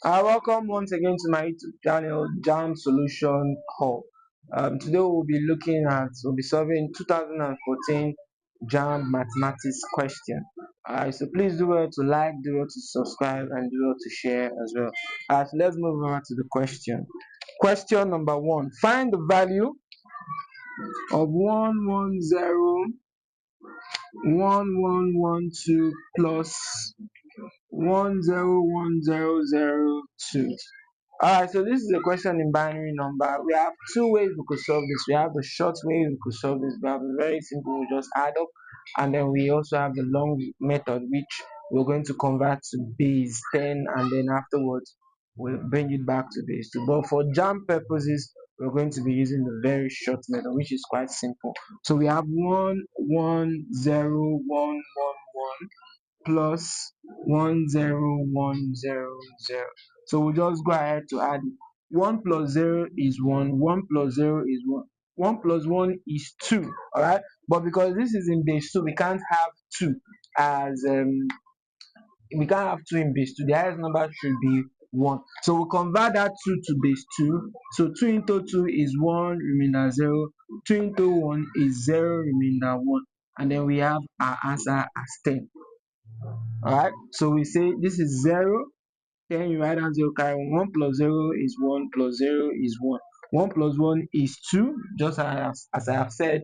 Welcome once again to my YouTube channel, Jamb Solution Hub. Today we'll be solving 2014 Jamb Mathematics question. So please do well to like, do well to subscribe, and do well to share as well. So let's move on to the question. Question number 1. Find the value of 1101112 plus 101002. Alright, so this is a question in binary number. We have two ways we could solve this. We have the short way we could solve this. We have a very simple, we just add up, and then we also have the long method, which we're going to convert to base 10, and then afterwards we'll bring it back to base 2. But for jam purposes, we're going to be using the very short method, which is quite simple. So we have 11011 plus 10100. So we'll just go ahead to add it. 1 plus 0 is 1, 1 plus 0 is 1, 1 plus 1 is 2. All right, but because this is in base 2, we can't have 2 as we can't have 2 in base 2. The highest number should be 1. So we'll convert that 2 to base 2. So 2 into 2 is 1, remainder 0. 2 into 1 is 0, remainder 1. And then we have our answer as 10. Alright, so we say this is 0, then you write down 0 carry 1. 1 plus 0 is 1 plus 0 is 1. 1 plus 1 is 2, just as I have said.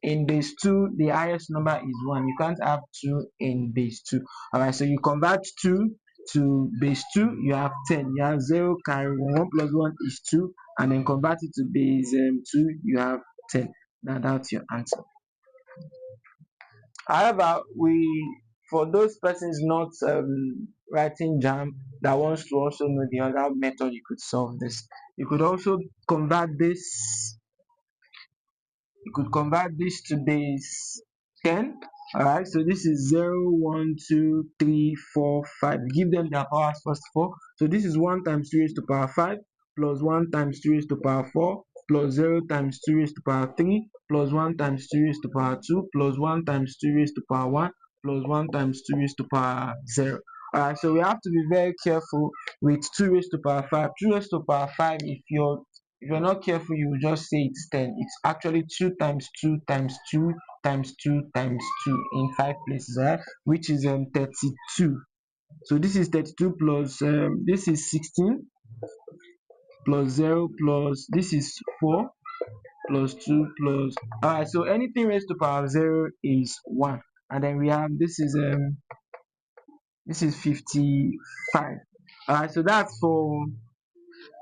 In base 2, the highest number is 1. You can't have 2 in base 2. Alright, so you convert 2 to base 2, you have 10. You have 0 carry 1. 1 plus 1 is 2, and then convert it to base 2, you have 10. Now that's your answer. However, for those persons not writing jam that wants to also know the other method you could solve this, you could also convert this. You could convert this to base 10. Alright, so this is 0, 1, 2, 3, 4, 5. Give them their powers first of all. So this is 1 times 2 raised to power 5 plus 1 times 2 raised to power 4 plus 0 times 2 raised to power 3 plus 1 times 2 raised to power 2 plus 1 times 2 raised to power 1 plus 1 times 2 raised to power 0. Alright, so we have to be very careful with 2 raised to power 5. 2 raised to power 5, if you're not careful, you will just say it's 10. It's actually 2 times 2 times 2 times 2 times 2 in 5 places, right? Which is 32. So this is 32 plus this is 16 plus 0 plus this is 4 plus 2 plus. Alright, so anything raised to power 0 is 1, and then we have this is 55. Alright, so that's for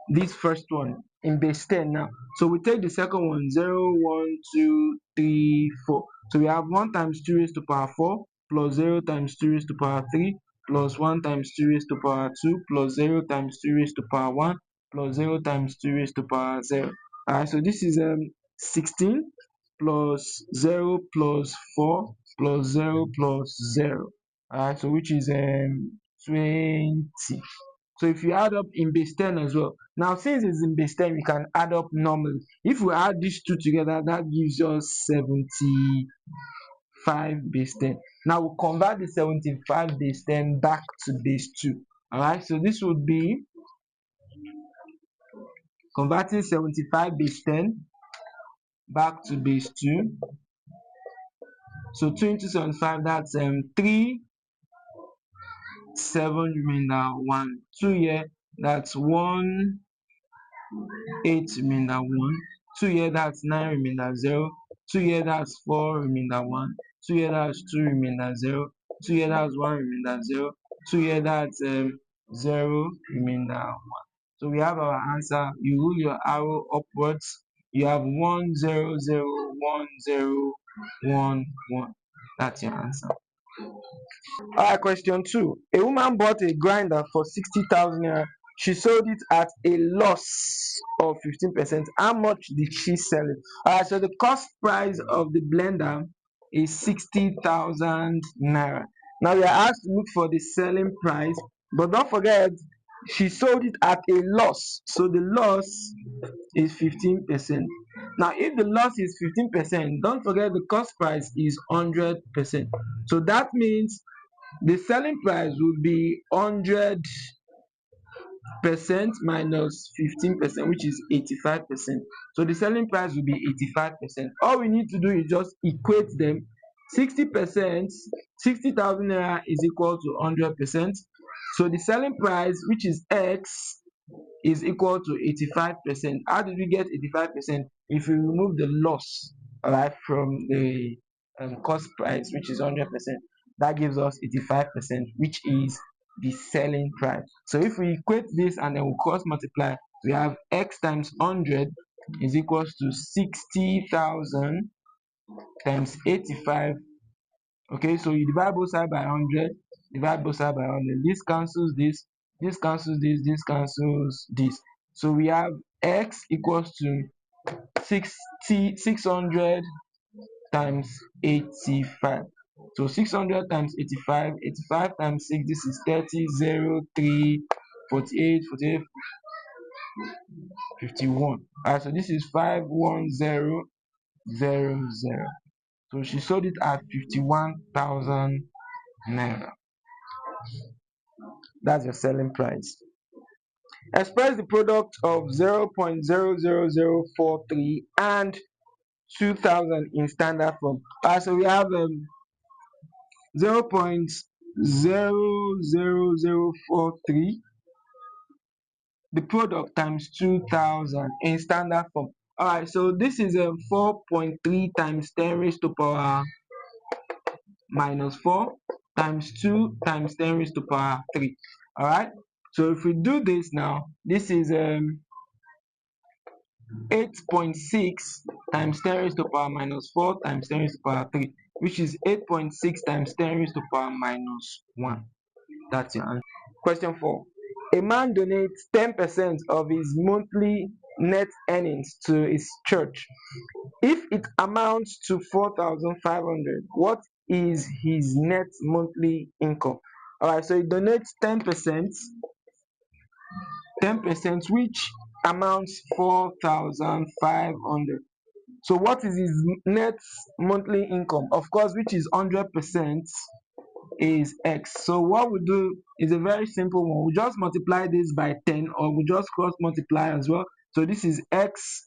this first one in base 10 now. So we take the second one, 0, 1, 2, 3, 4. So we have 1 times 2 raised to power 4 plus 0 times 2 raised to power 3 plus 1 times 2 raised to power 2 plus 0 times 2 raised to power 1 plus 0 times 2 raised to power 0. Alright, so this is 16 plus 0 plus 4 plus 0 plus 0. Alright, so which is 20. So if you add up in base 10 as well. Now since it's in base 10, we can add up normally. If we add these two together, that gives us 75 base 10. Now we'll convert the 75 base 10 back to base 2. Alright, so this would be converting 75 base 10 back to base 2. So 2 into 75, that's 3, 7 remainder 1, 2 here, that's 1, 8 remainder 1, 2 here, that's 9 remainder 0, 2 here, that's 4 remainder 1, 2 here, that's 2 remainder 0, 2 here, that's 1 remainder 0, 2 here, that's 0 remainder 1. So we have our answer. You rule your arrow upwards, you have 1 0 0 1 0 1 1. That's your answer. Alright, question 2. A woman bought a grinder for 60,000 naira. She sold it at a loss of 15%. How much did she sell it? Alright, so the cost price of the blender is 60,000 naira. Now we are asked to look for the selling price, but don't forget she sold it at a loss. So the loss is 15%. Now if the loss is 15%, don't forget the cost price is 100%. So that means the selling price would be 100 percent minus 15%, which is 85%. So the selling price will be 85%. All we need to do is just equate them. 60%, 60,000 naira is equal to 100%. So the selling price, which is X, is equal to 85%. How did we get 85%? If we remove the loss, all right, from the cost price, which is 100%, that gives us 85%, which is the selling price. So if we equate this and then we cross multiply, we have X times 100 is equals to 60,000 times 85. Okay, so you divide both side by 100, divide both side by 100. This cancels this, this cancels this cancels this. So we have X equals to 600 times 85. So 600 times 85, 85 times 6, this is 30, 0, 3, 48, 48, 51. Alright, so this is 51000. So she sold it at 51,000 naira. That's your selling price. Express the product of 0.00043 and 2000 in standard form. So we have 0.00043, the product, times 2000 in standard form. Alright, so this is 4.3 times 10 raised to power minus 4 times 2 times 10 raised to power 3. Alright, so if we do this now, this is 8.6 times 10 raised to power minus 4 times 10 raised to power 3, which is 8.6 times 10 raised to power minus 1. That's your answer. Question 4. A man donates 10% of his monthly net earnings to his church. If it amounts to 4,500, what is his net monthly income? Alright, so he donates 10%, 10%, which amounts 4,500. So what is his net monthly income? Of course, which is 100%, is X. So what we do is a very simple one. We just multiply this by 10, or we just cross multiply as well. So this is X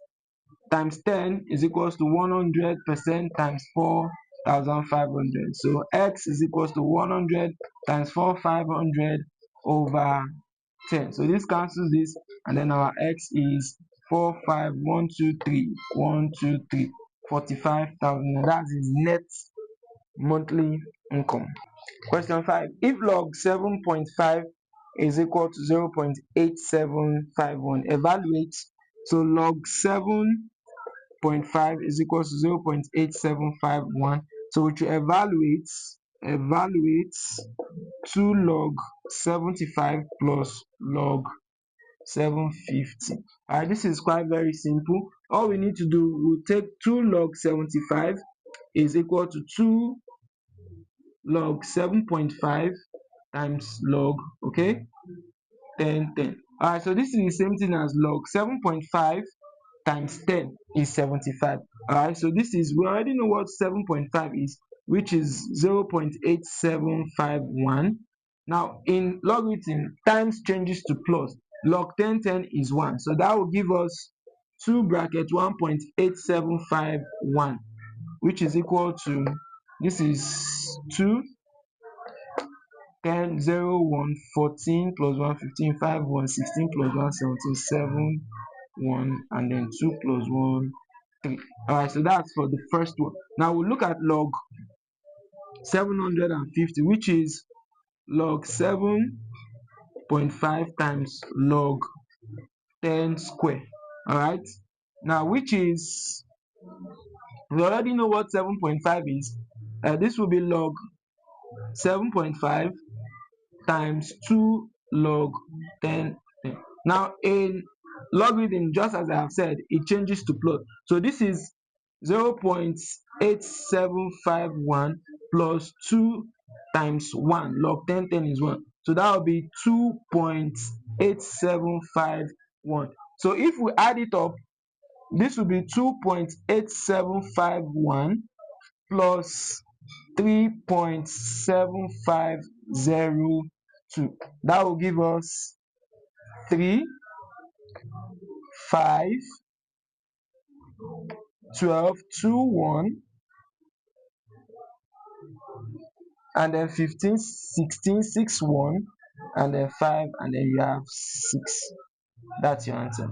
times 10 is equals to 100% times 4,500. So X is equals to 100 times 4,500 over 10. So this cancels this, and then our X is 45123 45,000. That's his net monthly income. Question 5. If log 7.5 is equal to 0.8751, evaluate. So log 7.5 is equal to 0.8751. So we should evaluate 2 log 75 plus log 750. Alright, this is quite very simple. All we need to do, we'll take 2 log 75 is equal to 2 log 7.5 times log, okay, 10. Alright, so this is the same thing as log 7.5 times 10 is 75. Alright, so this is, we already know what 7.5 is, which is 0.8751. Now in logarithm, times changes to plus. Log 10 is 1, so that will give us 2 bracket 1.8751, which is equal to, this is 2 10 0 1 14 plus 1 15 5 1 16 plus 1 17 7 1, and then 2 plus 1 3. Alright, so that's for the first one. Now we'll look at log 750, which is log 7.5 times log 10 square. Alright, now which is, we already know what 7.5 is. This will be log 7.5 times 2 log 10. Now in logarithm, just as I have said, it changes to plus. So this is 0.8751 plus 2 times 1. Log 10 is 1. So that will be 2.8751. So if we add it up, this will be 2.8751 plus 3.7502. That will give us 3, 5, 12, 2, 1, and then 15, 16, 6, 1, and then 5, and then you have 6. That's your answer.